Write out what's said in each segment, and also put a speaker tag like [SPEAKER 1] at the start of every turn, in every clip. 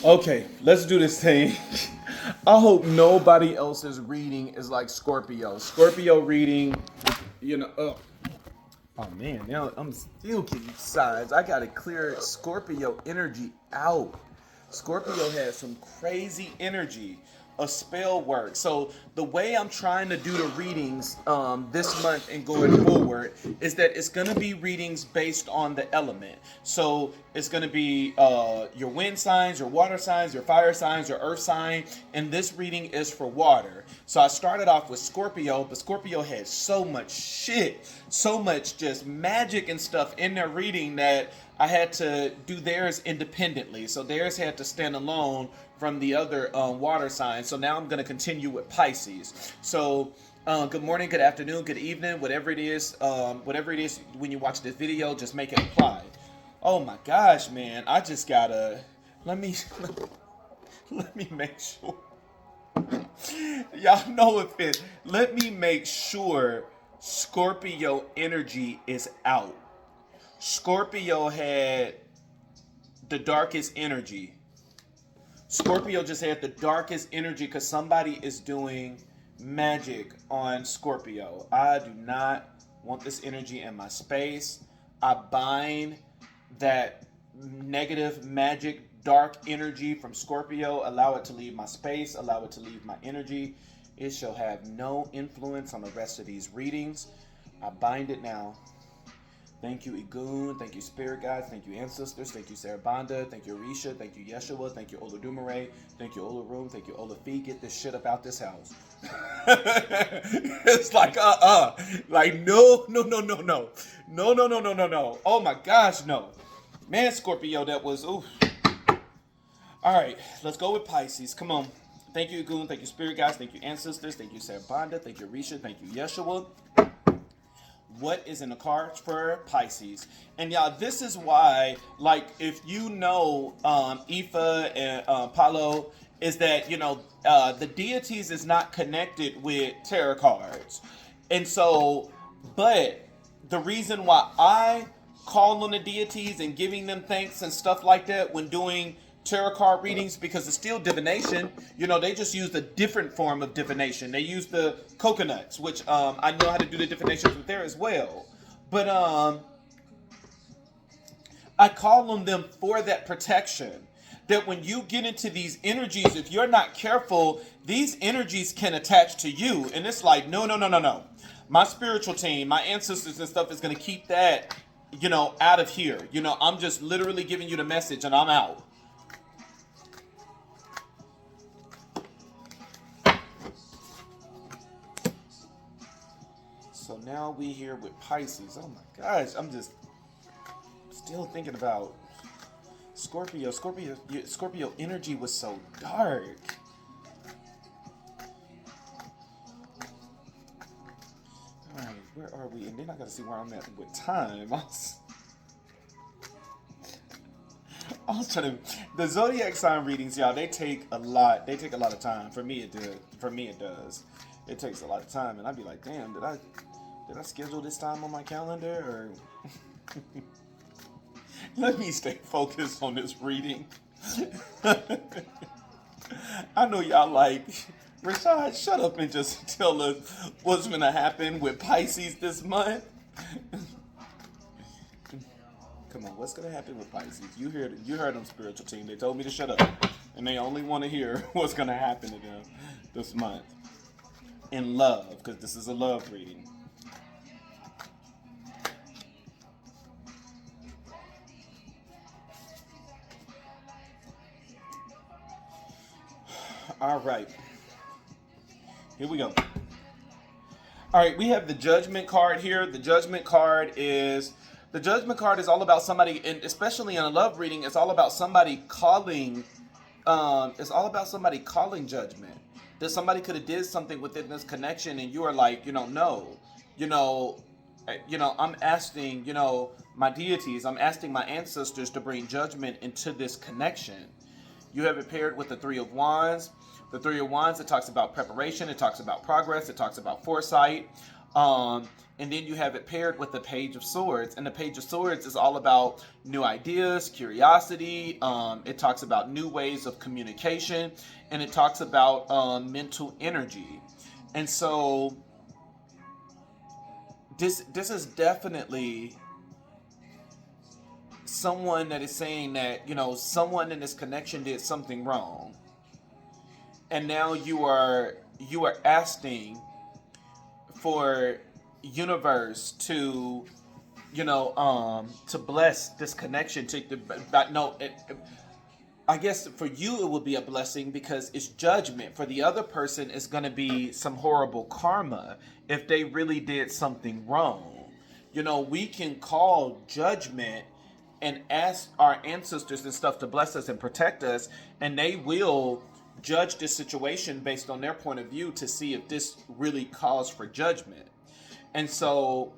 [SPEAKER 1] Okay, let's do this thing. I hope nobody else's reading is like Scorpio. Scorpio reading, you know. Oh man, now I'm still getting signs. I gotta clear Scorpio energy out. Scorpio has some crazy energy. A spell work. So the way I'm trying to do the readings this month and going forward is that it's gonna be readings based on the element. So it's gonna be your wind signs, your water signs, your fire signs, your earth sign, and this reading is for water. So I started off with Scorpio, but Scorpio had so much shit, so much just magic and stuff in their reading that I had to do theirs independently. So theirs had to stand alone from the other water signs. So now I'm going to continue with Pisces. So good morning, good afternoon, good evening, whatever it is when you watch this video, just make it apply. Oh my gosh, man, I just gotta let me let me make sure. Y'all know if it. Let me make sure Scorpio energy is out. Scorpio had the darkest energy. Scorpio just had the darkest energy because somebody is doing magic on Scorpio. I do not want this energy in my space. I bind that negative magic dark energy from Scorpio. Allow it to leave my space. Allow it to leave my energy. It shall have no influence on the rest of these readings. I bind it now. Thank you, Igun. Thank you, Spirit Guides. Thank you, Ancestors. Thank you, Sarabanda. Thank you, Arisha. Thank you, Yeshua. Thank you, Olodumare. Thank you, Olarum. Thank you, Olafi. Get this shit up out this house. It's like, Like, no, no, no, no, no. No, no, no, no, no, no. Oh my gosh, no. Man, Scorpio, that was, oof. All right, let's go with Pisces. Come on. Thank you, Igun. Thank you, Spirit Guides. Thank you, Ancestors. Thank you, Sarabanda. Thank you, Arisha. Thank you, Yeshua. What is in the cards for Pisces? And y'all, this is why, like, if you know Ifa and Palo, is that, the deities is not connected with tarot cards. And so, but the reason why I call on the deities and giving them thanks and stuff like that when doing tarot card readings, because it's still divination. They just use a different form of divination. They use the coconuts, which I know how to do the divinations with there as well. But I call on them for that protection. That when you get into these energies, if you're not careful, these energies can attach to you. And it's like, no, no, no, no, no. My spiritual team, my ancestors and stuff is going to keep that, out of here. I'm just literally giving you the message and I'm out. So now we here with Pisces. Oh my gosh, I'm just still thinking about Scorpio. Scorpio energy was so dark. All right, where are we? And then I gotta see where I'm at with time. I was trying to. The zodiac sign readings, y'all. They take a lot. They take a lot of time. For me, it does. For me, it does. It takes a lot of time, and I'd be like, damn, did I schedule this time on my calendar or? Let me stay focused on this reading. I know y'all like, Rashad, shut up and just tell us what's gonna happen with Pisces this month. Come on, what's gonna happen with Pisces? You heard them, spiritual team. They told me to shut up, and they only want to hear what's gonna happen to them this month in love, because this is a love reading. All right. Here we go. All right, we have the Judgment card here. The Judgment card is all about somebody, and especially in a love reading, it's all about somebody calling. It's all about somebody calling judgment. That somebody could have did something within this connection, and you are like, no, I'm asking, my deities, I'm asking my ancestors to bring judgment into this connection. You have it paired with the Three of Wands. The Three of Wands, it talks about preparation, it talks about progress, it talks about foresight. And then you have it paired with the Page of Swords. And the Page of Swords is all about new ideas, curiosity. It talks about new ways of communication. And it talks about mental energy. And so this is definitely someone that is saying that, someone in this connection did something wrong. And now you are asking for universe to to bless this connection I guess for you it would be a blessing because it's judgment. For the other person it's going to be some horrible karma if they really did something wrong. We can call judgment and ask our ancestors and stuff to bless us and protect us, and they will judge this situation based on their point of view to see if this really calls for judgment. And so,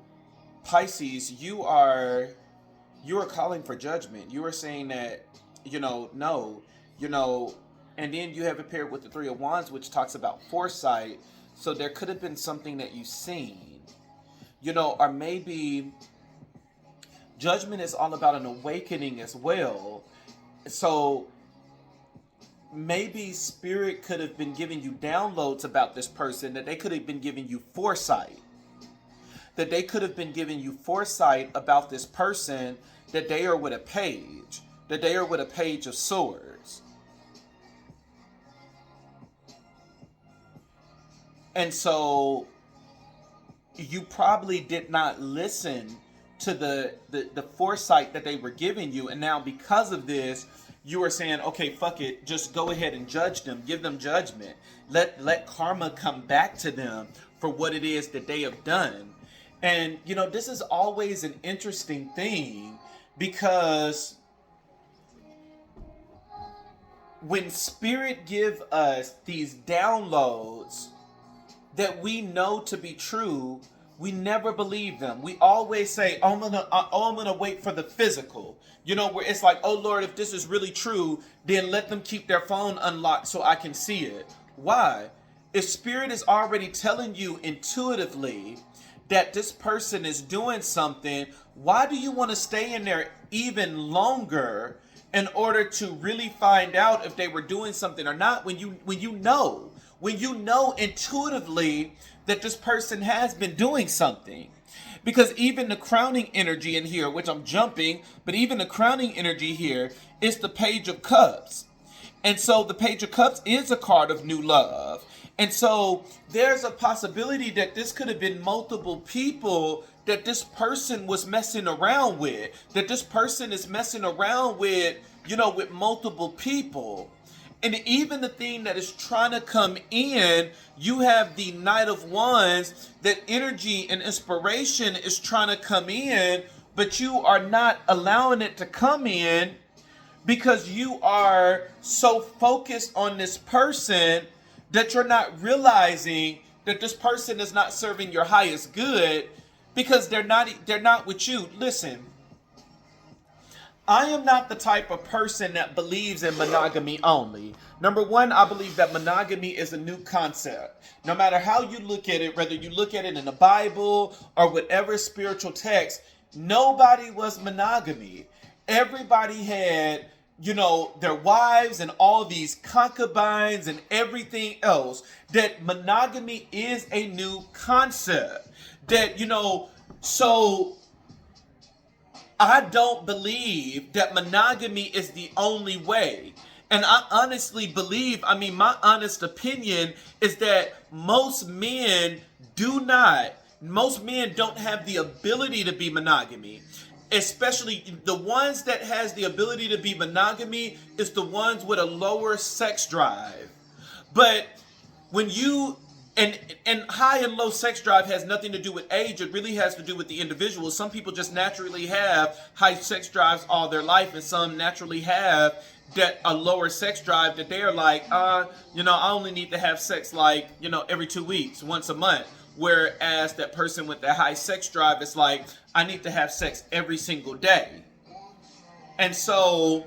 [SPEAKER 1] Pisces, you are calling for judgment. You are saying that, no, and then you have it paired with the Three of Wands, which talks about foresight. So there could have been something that you've seen, or maybe judgment is all about an awakening as well. So maybe spirit could have been giving you downloads about this person, that they could have been giving you foresight. That they could have been giving you foresight about this person, that they are with a page. That they are with a Page of Swords. And so you probably did not listen to the foresight that they were giving you. And now because of this, you are saying, okay, fuck it. Just go ahead and judge them. Give them judgment. Let karma come back to them for what it is that they have done. And, this is always an interesting thing because when spirit give us these downloads that we know to be true, we never believe them. We always say, I'm gonna wait for the physical. Where it's like, oh Lord, if this is really true, then let them keep their phone unlocked so I can see it. Why? If spirit is already telling you intuitively that this person is doing something, why do you want to stay in there even longer in order to really find out if they were doing something or not when you know intuitively that this person has been doing something? Because even the crowning energy in here, which I'm jumping, but even the crowning energy here is the Page of Cups. And so the Page of Cups is a card of new love. And so there's a possibility that this could have been multiple people that this person was messing around with. That this person is messing around with, with multiple people. And even the thing that is trying to come in, you have the Knight of Wands, that energy and inspiration is trying to come in, but you are not allowing it to come in because you are so focused on this person that you're not realizing that this person is not serving your highest good because they're not with you. Listen, I am not the type of person that believes in monogamy only. Number one, I believe that monogamy is a new concept. No matter how you look at it, whether you look at it in the Bible or whatever spiritual text, nobody was monogamy. Everybody had, their wives and all these concubines and everything else. That monogamy is a new concept. That, so I don't believe that monogamy is the only way. And I honestly believe, my honest opinion is that most men don't have the ability to be monogamy. Especially the ones that has the ability to be monogamy is the ones with a lower sex drive. But when you and high and low sex drive has nothing to do with age. It really has to do with the individual. Some people just naturally have high sex drives all their life, and some naturally have a lower sex drive that they're like, I only need to have sex every 2 weeks, once a month. Whereas that person with the high sex drive is like, I need to have sex every single day. And so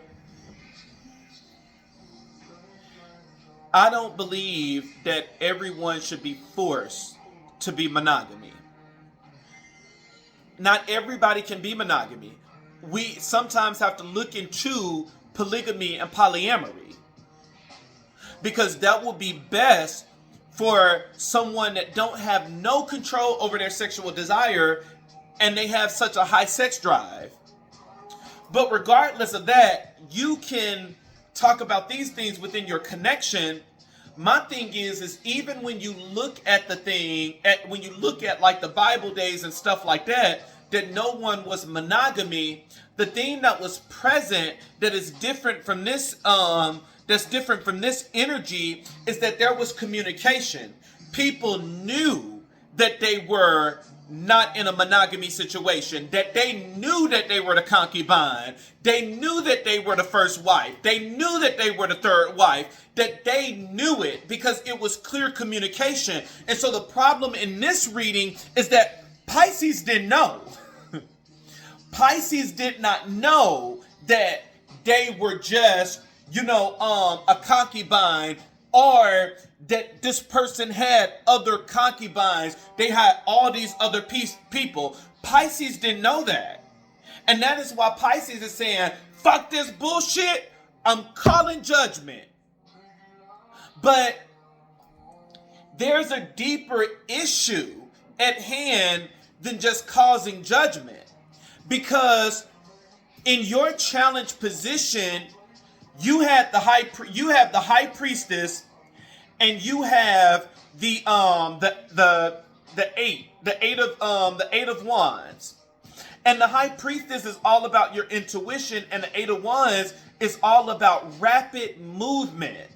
[SPEAKER 1] I don't believe that everyone should be forced to be monogamy. not everybody can be monogamy. We sometimes have to look into polygamy and polyamory, because that will be best for someone that don't have no control over their sexual desire and they have such a high sex drive. But regardless of that, you can talk about these things within your connection. My thing is even when you look at the thing, when you look at like the Bible days and stuff like that no one was monogamy, the thing that was present that is different from this, energy is that there was communication. People knew that they were not in a monogamy situation, that they knew that they were the concubine, they knew that they were the first wife, they knew that they were the third wife, that they knew it because it was clear communication. And so the problem in this reading is that Pisces didn't know. Pisces did not know that they were just, a concubine, or that this person had other concubines. They had all these other people. Pisces didn't know that. And that is why Pisces is saying, fuck this bullshit. I'm calling judgment. But there's a deeper issue at hand than just causing judgment. Because in your challenge position, you have the high priestess, and you have the eight of wands. And the high priestess is all about your intuition, and the eight of wands is all about rapid movement.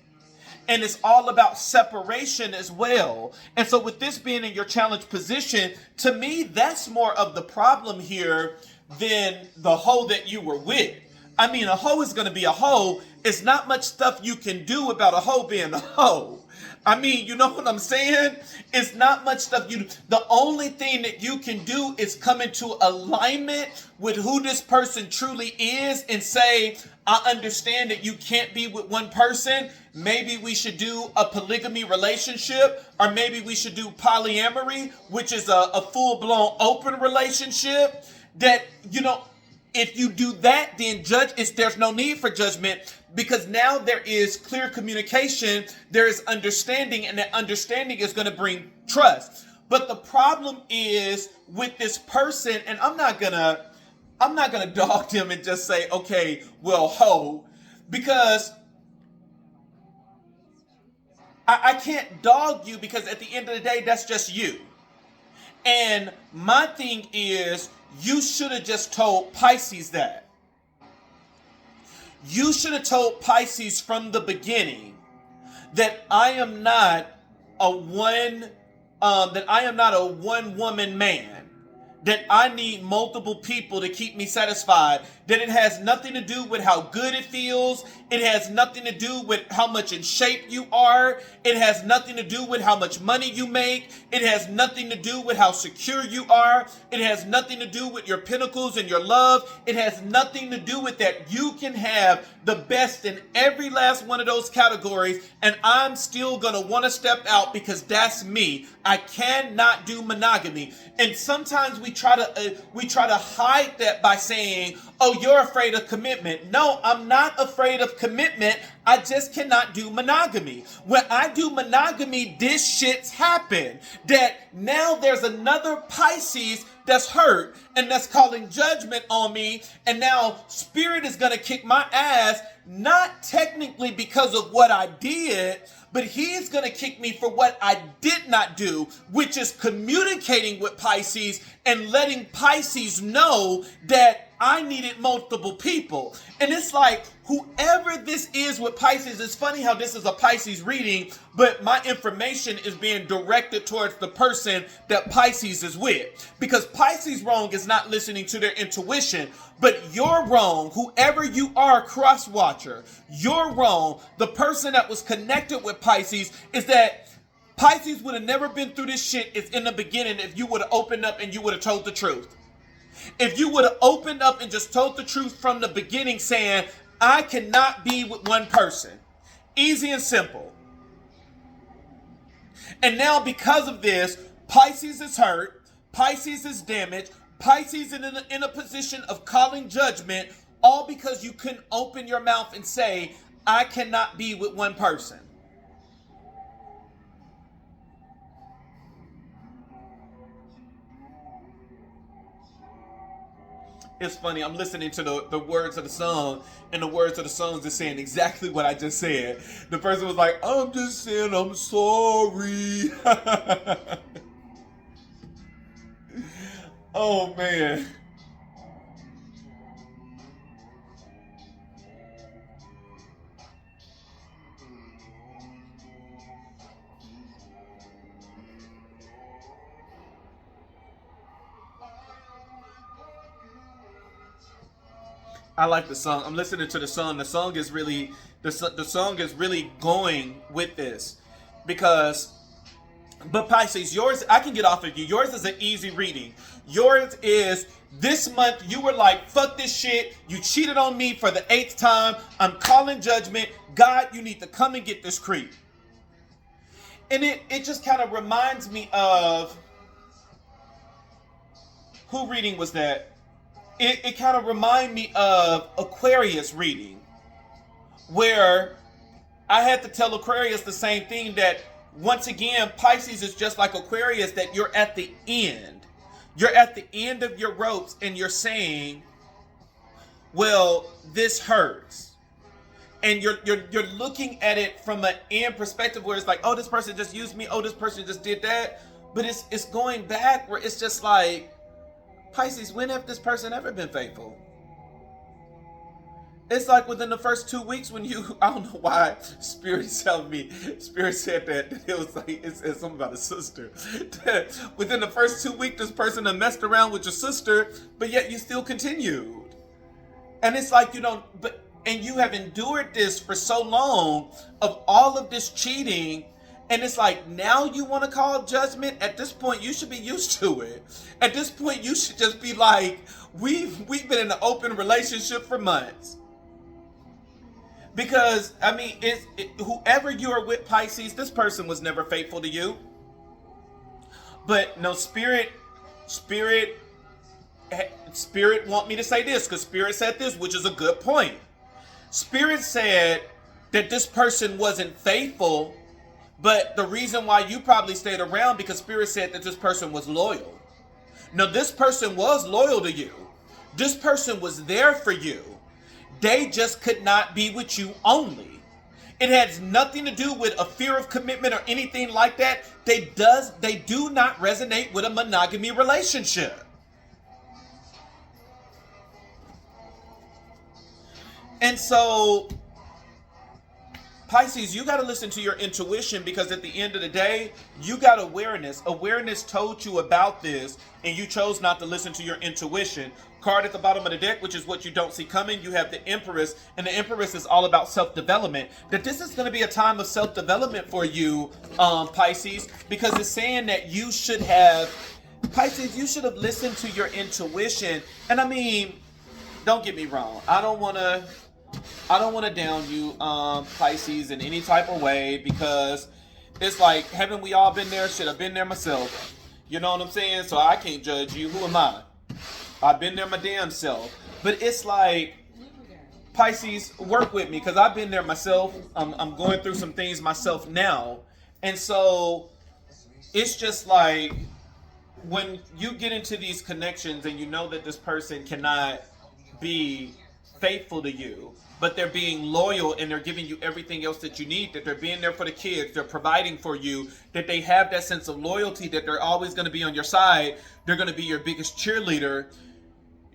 [SPEAKER 1] And it's all about separation as well. And so with this being in your challenge position, to me, that's more of the problem here than the hoe that you were with. I mean, a hoe is going to be a hoe. It's not much stuff you can do about a hoe being a hoe. I mean, you know what I'm saying? It's not much stuff the only thing that you can do is come into alignment with who this person truly is and say, I understand that you can't be with one person. Maybe we should do a polygamy relationship, or maybe we should do polyamory, which is a full-blown open relationship. That, if you do that, then there's no need for judgment, because now there is clear communication, there is understanding, and that understanding is going to bring trust. But the problem is with this person, and I'm not gonna dog them and just say, okay, well, ho, because I can't dog you, because at the end of the day, that's just you. And my thing is, you should have just told Pisces that. You should have told Pisces from the beginning that I am not a one woman man. That I need multiple people to keep me satisfied. That it has nothing to do with how good it feels. It has nothing to do with how much in shape you are. It has nothing to do with how much money you make. It has nothing to do with how secure you are. It has nothing to do with your pinnacles and your love. It has nothing to do with that. You can have the best in every last one of those categories, and I'm still gonna want to step out because that's me. I cannot do monogamy. And sometimes we try to hide that by saying, oh, you're afraid of commitment. No, I'm not afraid of commitment. I just cannot do monogamy. When I do monogamy, this shit's happened. That now there's another Pisces that's hurt and that's calling judgment on me. And now spirit is going to kick my ass, not technically because of what I did, but he's going to kick me for what I did not do, which is communicating with Pisces and letting Pisces know that I needed multiple people. And it's like, whoever this is with Pisces, it's funny how this is a Pisces reading, but my information is being directed towards the person that Pisces is with. Because Pisces wrong is not listening to their intuition, but you're wrong. Whoever you are, cross-watcher, you're wrong. The person that was connected with Pisces is that Pisces would have never been through this shit is in the beginning if you would have opened up and you would have told the truth. If you would have opened up and just told the truth from the beginning, saying, I cannot be with one person. Easy and simple. And now because of this, Pisces is hurt. Pisces is damaged. Pisces in a position of calling judgment, all because you couldn't open your mouth and say, I cannot be with one person. It's funny, I'm listening to the words of the song, and the words of the songs are saying exactly what I just said. The person was like, I'm just saying I'm sorry. Oh, man. I like the song. I'm listening to the song. The song is really the song is really going with this because. But Pisces, yours I can get off of you. Yours is an easy reading. Yours is this month you were like, fuck this shit. You cheated on me for the 8th time. I'm calling judgment. God, you need to come and get this creep. And it just kind of reminds me of who reading was that? It kind of reminds me of Aquarius reading, where I had to tell Aquarius the same thing, that once again, Pisces is just like Aquarius, that you're at the end. You're at the end of your ropes and you're saying, well, this hurts. And you're looking at it from an end perspective where it's like, oh, this person just used me. Oh, this person just did that. But it's going back where it's just like, Pisces, when have this person ever been faithful? It's like within the first 2 weeks when you, I don't know why Spirit said that it was like, it said something about a sister. Within the first 2 weeks, this person had messed around with your sister, but yet you still continued. And it's like, and you have endured this for so long of all of this cheating. And it's like, now you want to call judgment? At this point, you should be used to it. At this point, you should just be like, we've been in an open relationship for months. Because, I mean, whoever you are with, Pisces, this person was never faithful to you. But no, Spirit want me to say this, because Spirit said this, which is a good point. Spirit said that this person wasn't faithful, but the reason why you probably stayed around, because Spirit said that this person was loyal. Now, this person was loyal to you. This person was there for you. They just could not be with you only. It has nothing to do with a fear of commitment or anything like that. They do not resonate with a monogamy relationship. And so, Pisces, you got to listen to your intuition, because at the end of the day, you got awareness. Awareness told you about this, and you chose not to listen to your intuition. Card at the bottom of the deck, which is what you don't see coming, you have the Empress, and the Empress is all about self-development. That this is going to be a time of self-development for you, Pisces, because it's saying that you should have, Pisces, you should have listened to your intuition. And I mean, don't get me wrong. I don't want to down you, Pisces, in any type of way, because it's like, haven't we all been there? Shit, I've been there myself. You know what I'm saying? So I can't judge you. Who am I? I've been there my damn self. But it's like, Pisces, work with me, because I've been there myself. I'm going through some things myself now. And so it's just like, when you get into these connections and you know that this person cannot be faithful to you, but they're being loyal and they're giving you everything else that you need, that they're being there for the kids, they're providing for you, that they have that sense of loyalty, that they're always going to be on your side, they're going to be your biggest cheerleader.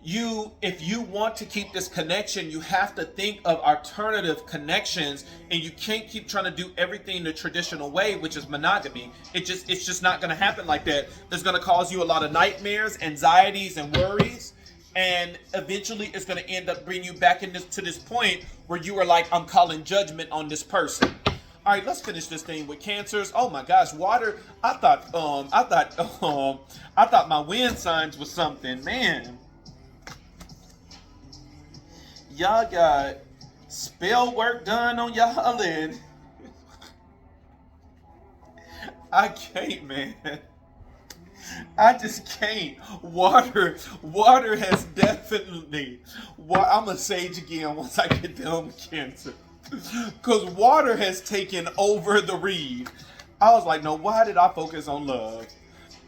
[SPEAKER 1] If you want to keep this connection, you have to think of alternative connections, and you can't keep trying to do everything the traditional way, which is monogamy. It's just not going to happen like that. It's going to cause you a lot of nightmares, anxieties, and worries. And eventually it's going to end up bringing you back to this point where you are like, I'm calling judgment on this person. All right, let's finish this thing with Cancers. Oh my gosh, water. I thought my wind signs was something, man. Y'all got spell work done on y'all, and I can't, man. I just can't. Water has definitely. I'm a sage again once I get done with Cancer, because water has taken over the read. I was like, no, why did I focus on love?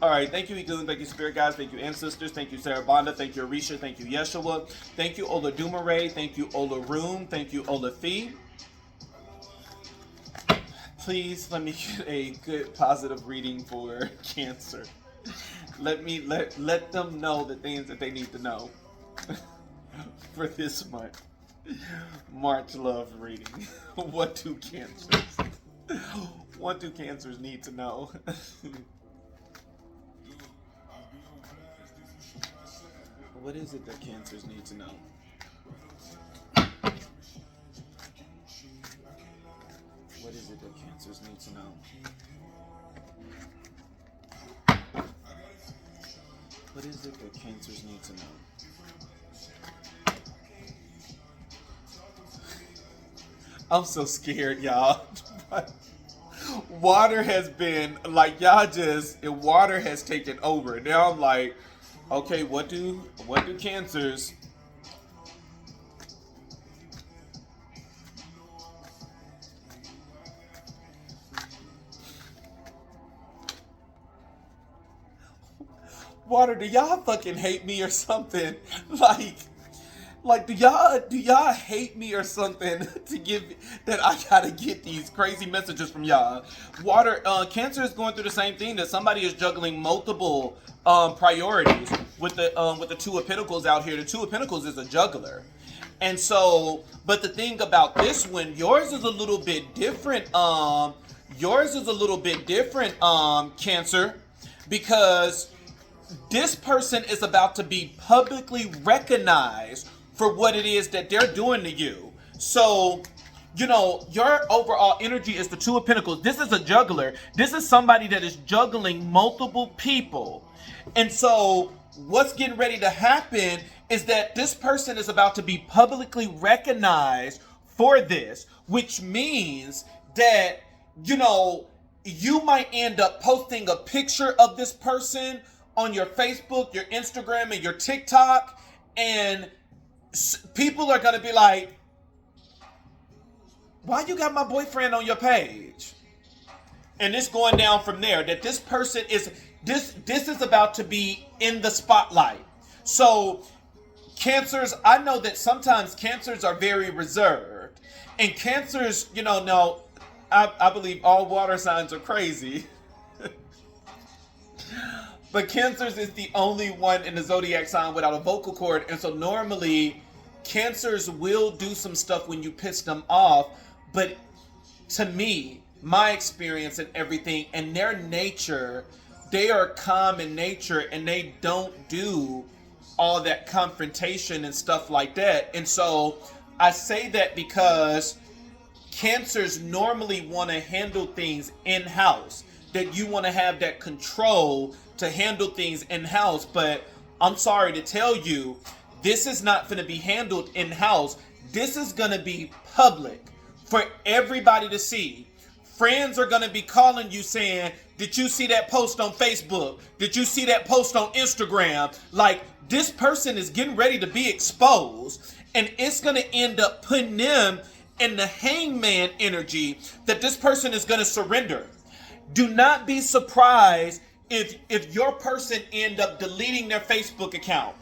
[SPEAKER 1] All right, thank you, Eagle, thank you, Spirit Guides, thank you, Ancestors, thank you, Sarah Bonda, thank you, Arisha, thank you, Yeshua, thank you, Ola Dumare, thank you, Ola Room, thank you, Ola Fee. Please let me get a good positive reading for Cancer. Let them know the things that they need to know for this month. March love reading. What do cancers need to know? What is it that cancers need to know? What is it that cancers need to know? What is it that cancers need to know? I'm so scared, y'all. Water has been like water has taken over. Now I'm like, okay, what do cancers? Water, do y'all fucking hate me or something? Like, do y'all hate me or something to give that I gotta get these crazy messages from y'all? Water, Cancer is going through the same thing, that somebody is juggling multiple priorities with the Two of Pentacles out here. The Two of Pentacles is a juggler, and so, but the thing about this one, yours is a little bit different. Cancer, because this person is about to be publicly recognized for what it is that they're doing to you. So, your overall energy is the Two of Pentacles. This is a juggler. This is somebody that is juggling multiple people. And so what's getting ready to happen is that this person is about to be publicly recognized for this, which means that, you might end up posting a picture of this person on your Facebook, your Instagram, and your TikTok, and people are gonna be like, why you got my boyfriend on your page? And it's going down from there, that this person is, this is about to be in the spotlight. So Cancers, I know that sometimes Cancers are very reserved, and Cancers, no, I believe all water signs are crazy. But Cancers is the only one in the zodiac sign without a vocal cord, and so normally Cancers will do some stuff when you piss them off, but to me, my experience and everything, and their nature, they are calm in nature, and they don't do all that confrontation and stuff like that. And so I say that because Cancers normally want to handle things in-house, that you want to have that control to handle things in-house. But I'm sorry to tell you, this is not going to be handled in-house. This is going to be public for everybody to see. Friends are going to be calling you saying, did you see that post on Facebook? Did you see that post on Instagram? Like, this person is getting ready to be exposed, and it's going to end up putting them in the hangman energy that this person is going to surrender. Do not be surprised if your person end up deleting their Facebook account.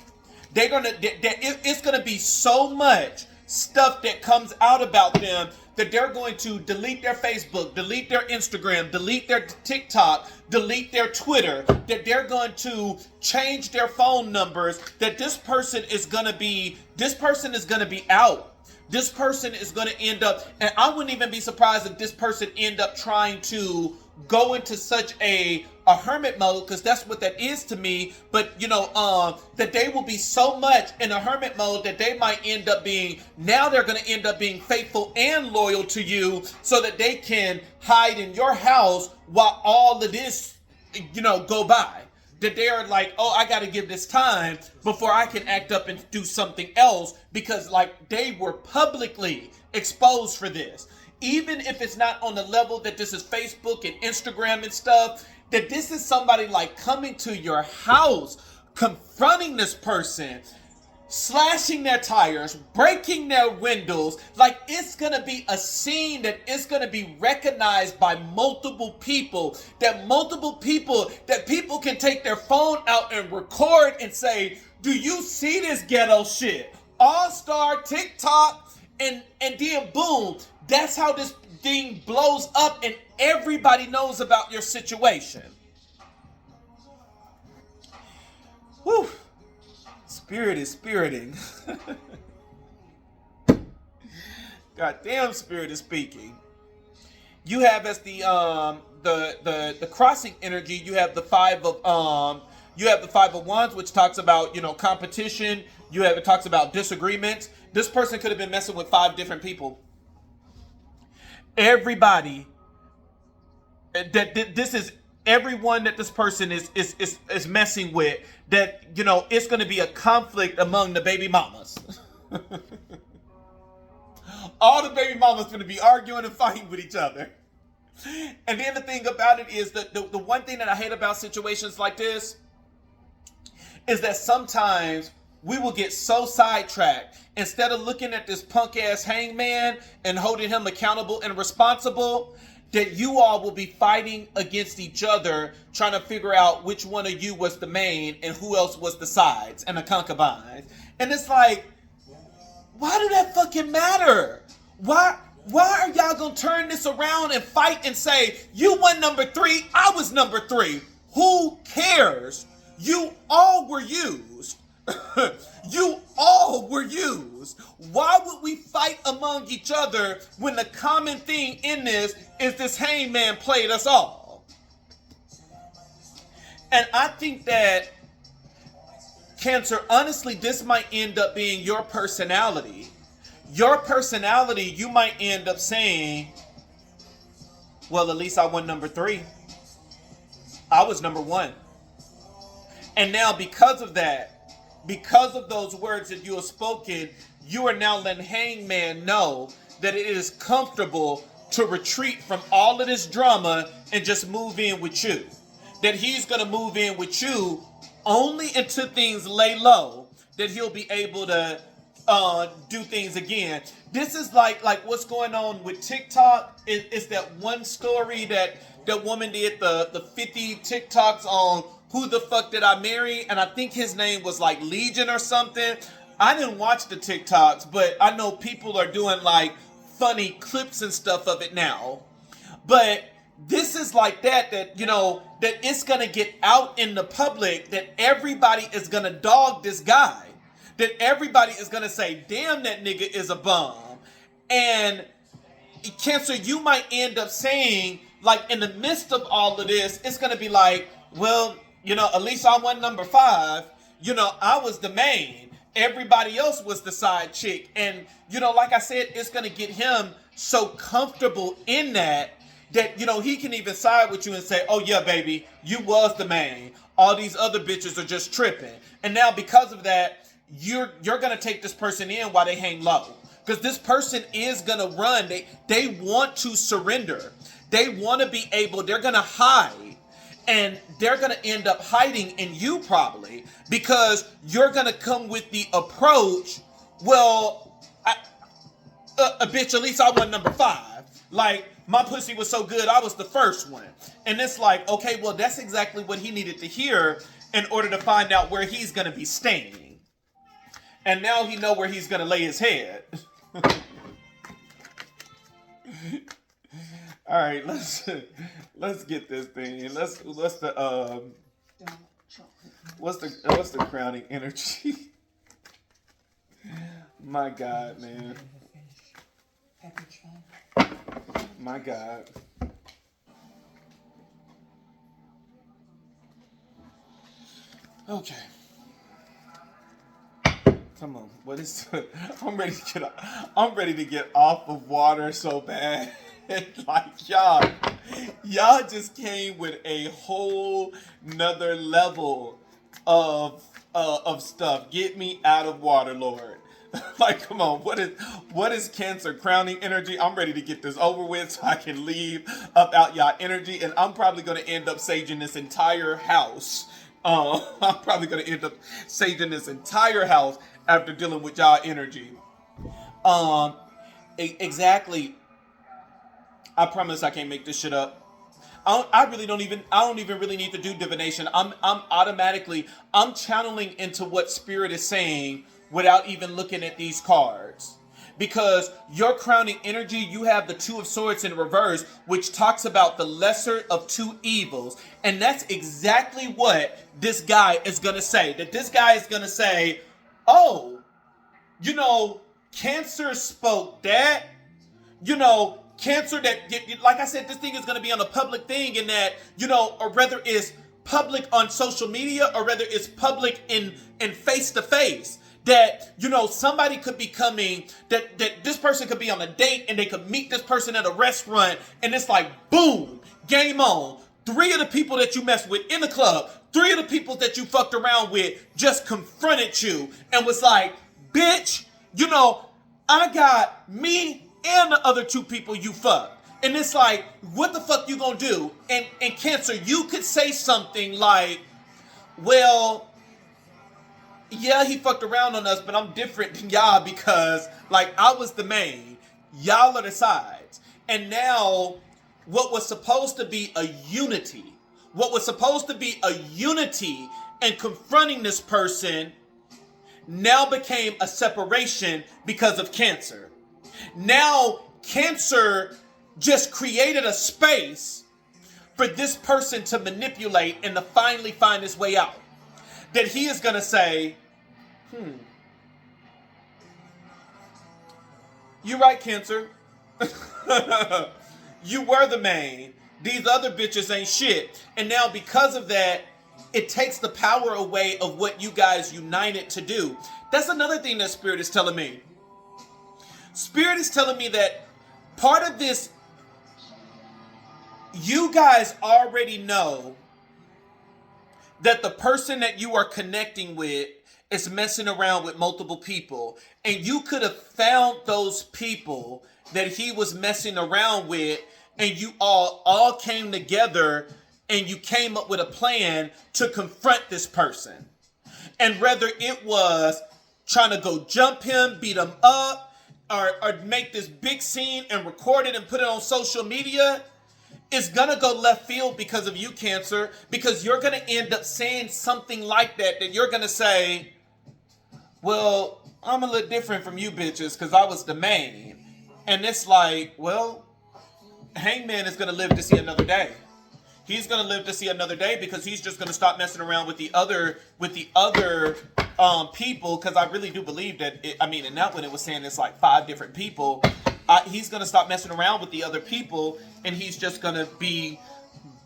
[SPEAKER 1] It's going to be so much stuff that comes out about them that they're going to delete their Facebook, delete their Instagram, delete their TikTok, delete their Twitter, that they're going to change their phone numbers, that this person is going to be out. This person is going to end up, and I wouldn't even be surprised if this person end up trying to go into such a hermit mode, because that's what that is to me. But that they will be so much in a hermit mode that they might end up being, now they're going to end up being faithful and loyal to you, so that they can hide in your house while all of this go by. That they are like, oh, I got to give this time before I can act up and do something else, because like they were publicly exposed for this. Even if it's not on the level that this is Facebook and Instagram and stuff, that this is somebody like coming to your house, confronting this person, slashing their tires, breaking their windows. Like, it's gonna be a scene that is gonna be recognized by multiple people, that people can take their phone out and record and say, do you see this ghetto shit? All-star TikTok, and then boom, that's how this thing blows up and everybody knows about your situation. Whew. Spirit is spiriting. Goddamn, Spirit is speaking. You have as the crossing energy, you have the five of wands, which talks about, competition. It talks about disagreements. This person could have been messing with 5 different people. Everybody this is everyone that this person is messing with, that it's going to be a conflict among the baby mamas. All the baby mamas going to be arguing and fighting with each other. And then the thing about it is that the one thing that I hate about situations like this is that sometimes we will get so sidetracked. Instead of looking at this punk ass hangman and holding him accountable and responsible, that you all will be fighting against each other, trying to figure out which one of you was the main and who else was the sides and the concubines. And it's like, why do that fucking matter? Why are y'all gonna turn this around and fight and say, you won number 3, I was number 3? Who cares? You all were used. You all were used. Why would we fight among each other when the common thing in this is this hangman played us all? And I think that, Cancer, honestly, this might end up being your personality. Your personality, you might end up saying, well, at least I won number 3. I was number 1. And now because of that, because of those words that you have spoken, you are now letting Hangman know that it is comfortable to retreat from all of this drama and just move in with you. That he's going to move in with you only until things lay low, that he'll be able to do things again. This is like what's going on with TikTok. It's that one story that woman did the 50 TikToks on who the fuck did I marry? And I think his name was like Legion or something. I didn't watch the TikToks, but I know people are doing like funny clips and stuff of it now. But this is like that it's gonna get out in the public, that everybody is gonna dog this guy. That everybody is gonna say, damn, that nigga is a bum. And Cancer, you might end up saying, like, in the midst of all of this, it's gonna be like, well, at least I won number 5. I was the main. Everybody else was the side chick. And, like I said, it's going to get him so comfortable in that he can even side with you and say, oh, yeah, baby, you was the main. All these other bitches are just tripping. And now because of that, you're going to take this person in while they hang low. Because this person is going to run. They want to surrender. They want to be able, they're going to hide. And they're going to end up hiding in you probably, because you're going to come with the approach, well, a bitch, at least I won number 5. Like, my pussy was so good, I was the first one. And it's like, okay, well, that's exactly what he needed to hear in order to find out where he's going to be staying. And now he know where he's going to lay his head. All right, let's get this thing. What's the crowning energy? My God, man. My God. Okay. Come on. What is? I'm ready to get off of water so bad. Like, y'all just came with a whole nother level of stuff. Get me out of water, Lord. Like, come on, what is Cancer crowning energy? I'm ready to get this over with so I can leave up out y'all energy, and I'm probably gonna end up saging this entire house. I'm probably gonna end up saging this entire house after dealing with y'all energy. Um, exactly. I promise I can't make this shit up. I don't even really need to do divination. I'm channeling into what spirit is saying without even looking at these cards. Because your crowning energy, you have the Two of Swords in reverse, which talks about the lesser of two evils. And that's exactly what this guy is going to say. That this guy is going to say, oh, you know, Cancer spoke that, you know, Cancer, that, like I said, this thing is going to be on a public thing, and that, you know, or whether it's public on social media or whether it's public in face to face, that, you know, somebody could be coming, that this person could be on a date and they could meet this person at a restaurant, and it's like, boom, game on. 3 of the people that you messed with in the club, 3 of the people that you fucked around with just confronted you and was like, bitch, you know, I got me and the other 2 people you fucked. And it's like, what the fuck you gonna do? And Cancer, you could say something like, well, yeah, he fucked around on us, but I'm different than y'all because, like, I was the main. Y'all are the sides. And now, what was supposed to be a unity, and confronting this person now became a separation because of Cancer. Now, Cancer just created a space for this person to manipulate and to finally find his way out. That he is going to say, you right, Cancer. You were the main. These other bitches ain't shit. And now because of that, it takes the power away of what you guys united to do. That's another thing that Spirit is telling me. Spirit is telling me that part of this, you guys already know that the person that you are connecting with is messing around with multiple people. And you could have found those people that he was messing around with, and you all came together and you came up with a plan to confront this person. And whether it was trying to go jump him, beat him up, or make this big scene and record it and put it on social media, it's gonna go left field because of you, Cancer, because you're gonna end up saying something like that you're gonna say, well, I'm a little different from you bitches because I was the main. And it's like, well, Hangman is gonna live to see another day. He's gonna live to see another day because he's just gonna stop messing around with the other people. Because I really do believe that. In that one it was saying it's like 5 different people. He's gonna stop messing around with the other people, and he's just gonna be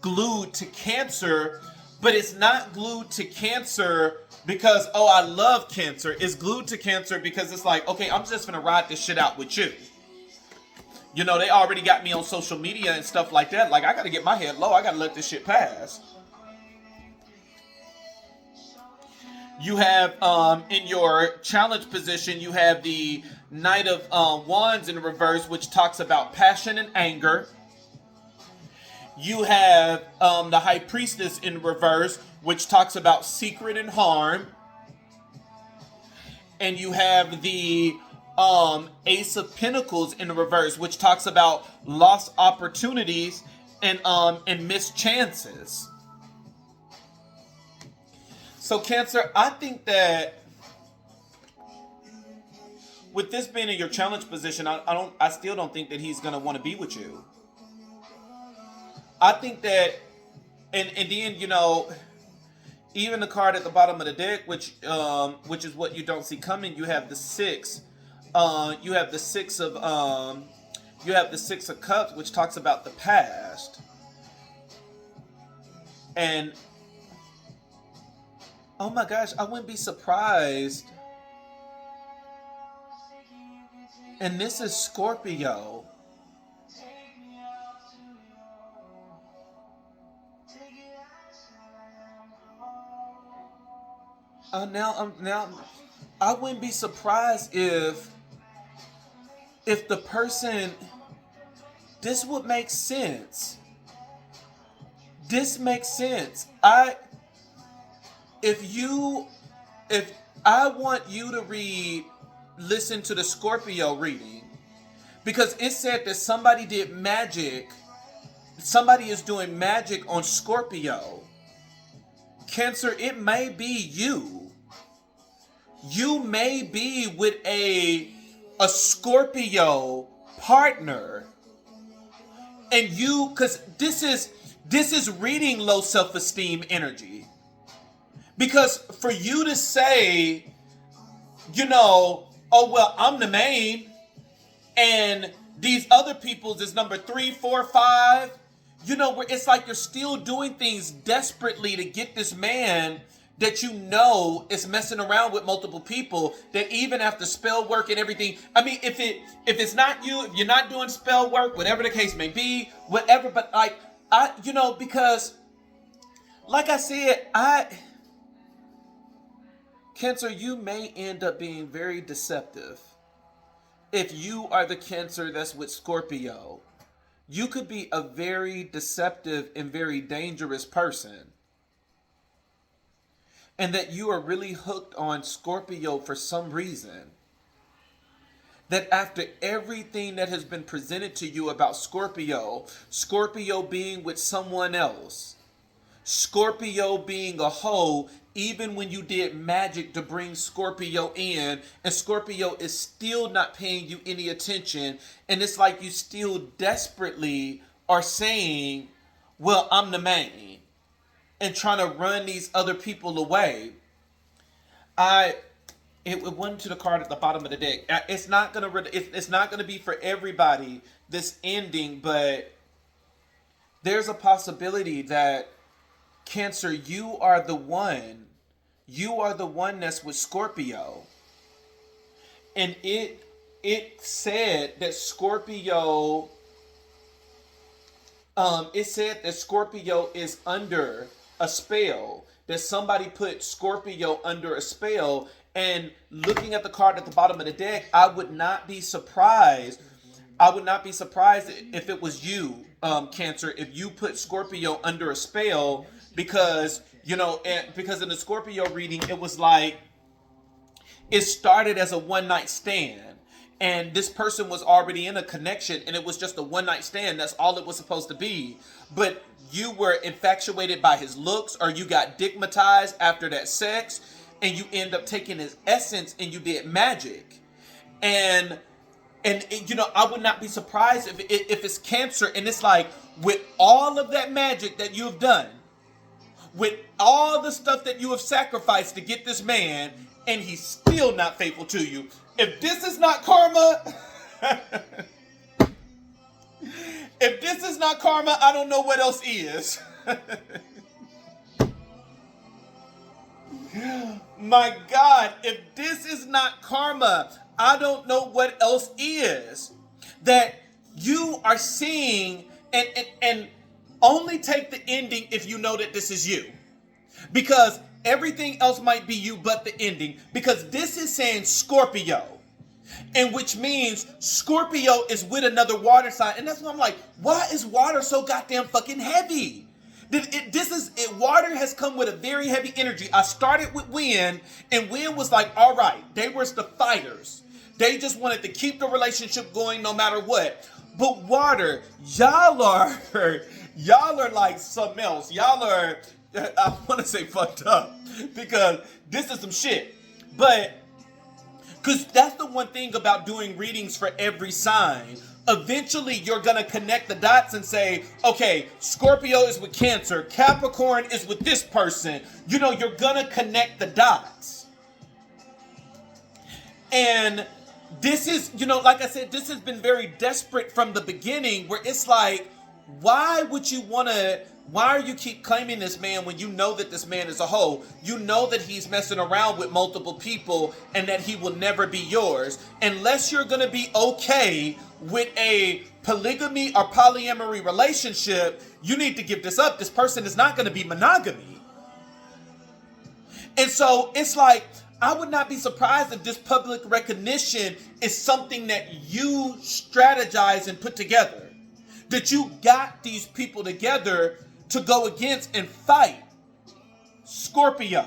[SPEAKER 1] glued to Cancer. But it's not glued to Cancer because, oh, I love Cancer. It's glued to Cancer because it's like, okay, I'm just gonna ride this shit out with you. You know, they already got me on social media and stuff like that. Like, I gotta get my head low. I gotta let this shit pass. You have, in your challenge position, you have the Knight of Wands in reverse, which talks about passion and anger. You have the High Priestess in reverse, which talks about secret and harm. And you have the Ace of Pentacles in reverse, which talks about lost opportunities and missed chances. So Cancer, I think that with this being in your challenge position, I still don't think that he's gonna want to be with you. I think that, and then, you know, even the card at the bottom of the deck, which is what you don't see coming, you have the 6. You have the 6 of Cups, which talks about the past. And oh my gosh, I wouldn't be surprised. And this is Scorpio. Now I wouldn't be surprised if the person, this would make sense. This makes sense. If I want you to listen to the Scorpio reading, because it said that somebody did magic. Somebody is doing magic on Scorpio. Cancer, it may be you. You may be with a Scorpio partner. And you, because this is reading low self-esteem energy. Because for you to say, oh, well, I'm the main, and these other people's is number 3, 4, 5, where it's like you're still doing things desperately to get this man that is messing around with multiple people, that even after spell work and everything, I mean, if it's not you, if you're not doing spell work, whatever the case may be, whatever, but because like I said, Cancer, you may end up being very deceptive. If you are the Cancer that's with Scorpio, you could be a very deceptive and very dangerous person. And that you are really hooked on Scorpio for some reason. That after everything that has been presented to you about Scorpio being with someone else, Scorpio being a hoe, even when you did magic to bring Scorpio in, and Scorpio is still not paying you any attention, and it's like you still desperately are saying, well, I'm the main, and trying to run these other people away. It went to the card at the bottom of the deck. It's not gonna be for everybody, this ending, but there's a possibility that Cancer, you are the one that's with Scorpio. And it said that Scorpio is under a spell. That somebody put Scorpio under a spell. And looking at the card at the bottom of the deck, I would not be surprised if it was you, Cancer, if you put Scorpio under a spell, because because in the Scorpio reading, it was like it started as a one-night stand, and this person was already in a connection, and it was just a one-night stand. That's all it was supposed to be. But you were infatuated by his looks, or you got digmatized after that sex, and you end up taking his essence and you did magic. And I would not be surprised if it's Cancer, and it's like, with all of that magic that you've done, with all the stuff that you have sacrificed to get this man, and he's still not faithful to you. If this is not karma, if this is not karma, I don't know what else is. My God, if this is not karma, I don't know what else is. That you are seeing, and only take the ending if you know that this is you. Because everything else might be you but the ending. Because this is saying Scorpio. And which means Scorpio is with another water sign. And that's why I'm like, why is water so goddamn fucking heavy? Water has come with a very heavy energy. I started with wind, and wind was like, all right, they were the fighters. They just wanted to keep the relationship going no matter what. But water, y'all are like something else. Y'all are, I want to say fucked up, because this is some shit. But, because that's the one thing about doing readings for every sign. Eventually, you're going to connect the dots and say, okay, Scorpio is with Cancer. Capricorn is with this person. You're going to connect the dots. And this is, like I said, this has been very desperate from the beginning, where it's like, why are you keep claiming this man when you know that this man is a hoe? You know that he's messing around with multiple people and that he will never be yours. Unless you're going to be okay with a polygamy or polyamory relationship, you need to give this up. This person is not going to be monogamy. And so it's like, I would not be surprised if this public recognition is something that you strategize and put together. That you got these people together to go against and fight Scorpio.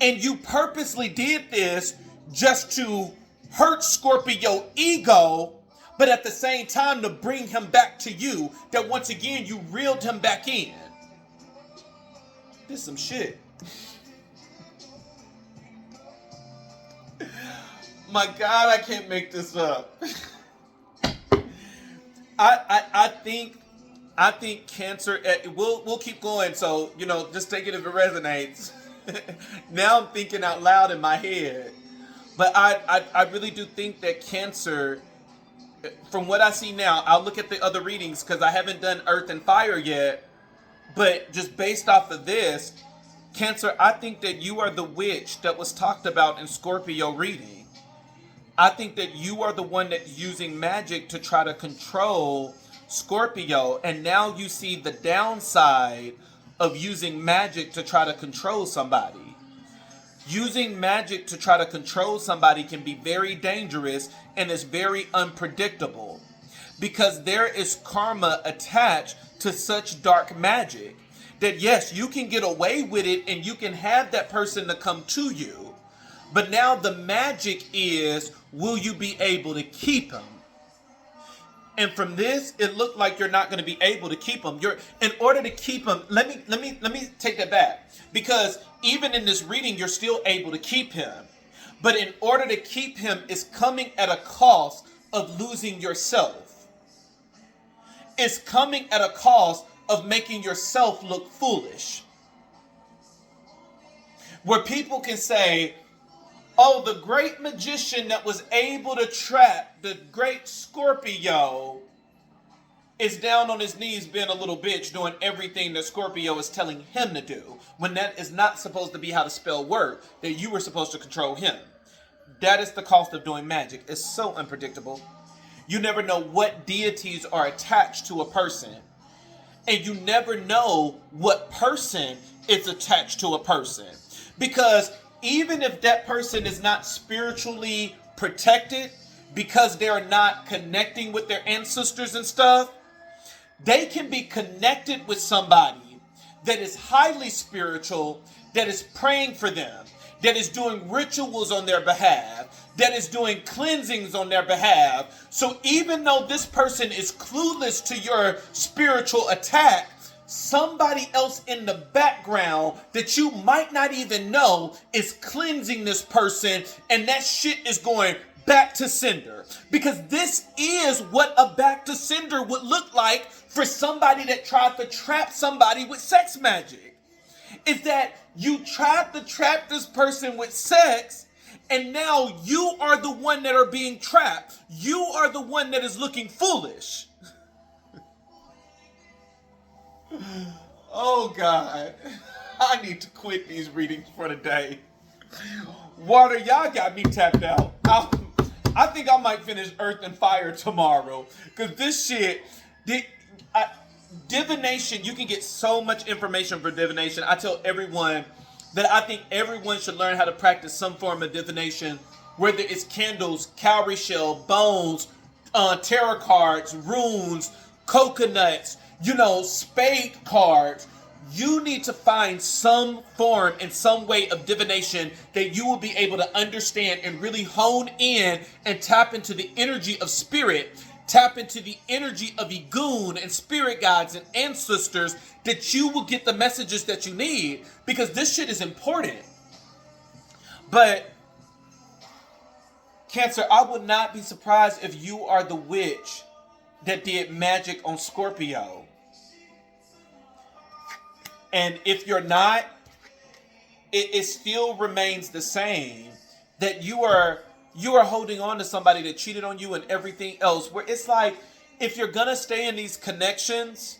[SPEAKER 1] And you purposely did this just to hurt Scorpio ego, but at the same time to bring him back to you, that once again you reeled him back in. This is some shit. My God, I can't make this up. I think Cancer. We'll keep going. So just take it if it resonates. Now I'm thinking out loud in my head, but I really do think that Cancer. From what I see now, I'll look at the other readings because I haven't done Earth and Fire yet. But just based off of this, Cancer, I think that you are the witch that was talked about in Scorpio reading. I think that you are the one that's using magic to try to control Scorpio. And now you see the downside of using magic to try to control somebody. Using magic to try to control somebody can be very dangerous and is very unpredictable. Because there is karma attached to such dark magic. That yes, you can get away with it and you can have that person to come to you. But now the magic is, will you be able to keep him? And from this, it looked like you're not going to be able to keep him. In order to keep him, let me take that back. Because even in this reading, you're still able to keep him. But in order to keep him is coming at a cost of losing yourself. It's coming at a cost of making yourself look foolish. Where people can say, oh, the great magician that was able to trap the great Scorpio is down on his knees being a little bitch doing everything that Scorpio is telling him to do. When that is not supposed to be how the spell worked, that you were supposed to control him. That is the cost of doing magic. It's so unpredictable. You never know what deities are attached to a person. And you never know what person is attached to a person. Because even if that person is not spiritually protected, because they're not connecting with their ancestors and stuff, they can be connected with somebody that is highly spiritual, that is praying for them, that is doing rituals on their behalf, that is doing cleansings on their behalf. So even though this person is clueless to your spiritual attack, somebody else in the background that you might not even know is cleansing this person, and that shit is going back to sender. Because this is what a back to sender would look like for somebody that tried to trap somebody with sex magic. Is that you tried to trap this person with sex, and now you are the one that are being trapped. You are the one that is looking foolish. Oh God, I need to quit these readings for the day. Water, y'all got me tapped out. I think I might finish Earth and Fire tomorrow. Because this shit, divination, you can get so much information for divination. I tell everyone that I think everyone should learn how to practice some form of divination. Whether it's candles, cowrie shell, bones, tarot cards, runes, coconuts, spade cards. You need to find some form and some way of divination that you will be able to understand and really hone in and tap into the energy of spirit, tap into the energy of Egun and spirit guides and ancestors, that you will get the messages that you need, because this shit is important. But Cancer, I would not be surprised if you are the witch that did magic on Scorpio. And if you're not, it still remains the same, that you are holding on to somebody that cheated on you and everything else, where it's like, if you're gonna stay in these connections,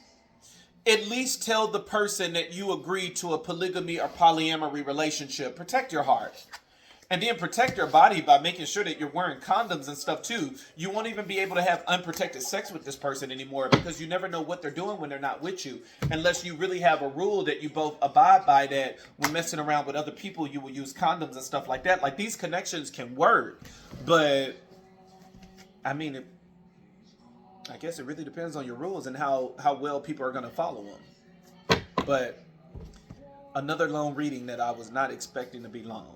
[SPEAKER 1] at least tell the person that you agree to a polygamy or polyamory relationship. Protect your heart. And then protect your body by making sure that you're wearing condoms and stuff too. You won't even be able to have unprotected sex with this person anymore because you never know what they're doing when they're not with you. Unless you really have a rule that you both abide by, that when messing around with other people, you will use condoms and stuff like that. Like, these connections can work. But, I mean, I guess it really depends on your rules and how well people are going to follow them. But another long reading that I was not expecting to be long.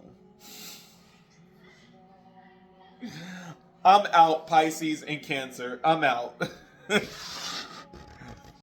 [SPEAKER 1] I'm out, Pisces and Cancer. I'm out.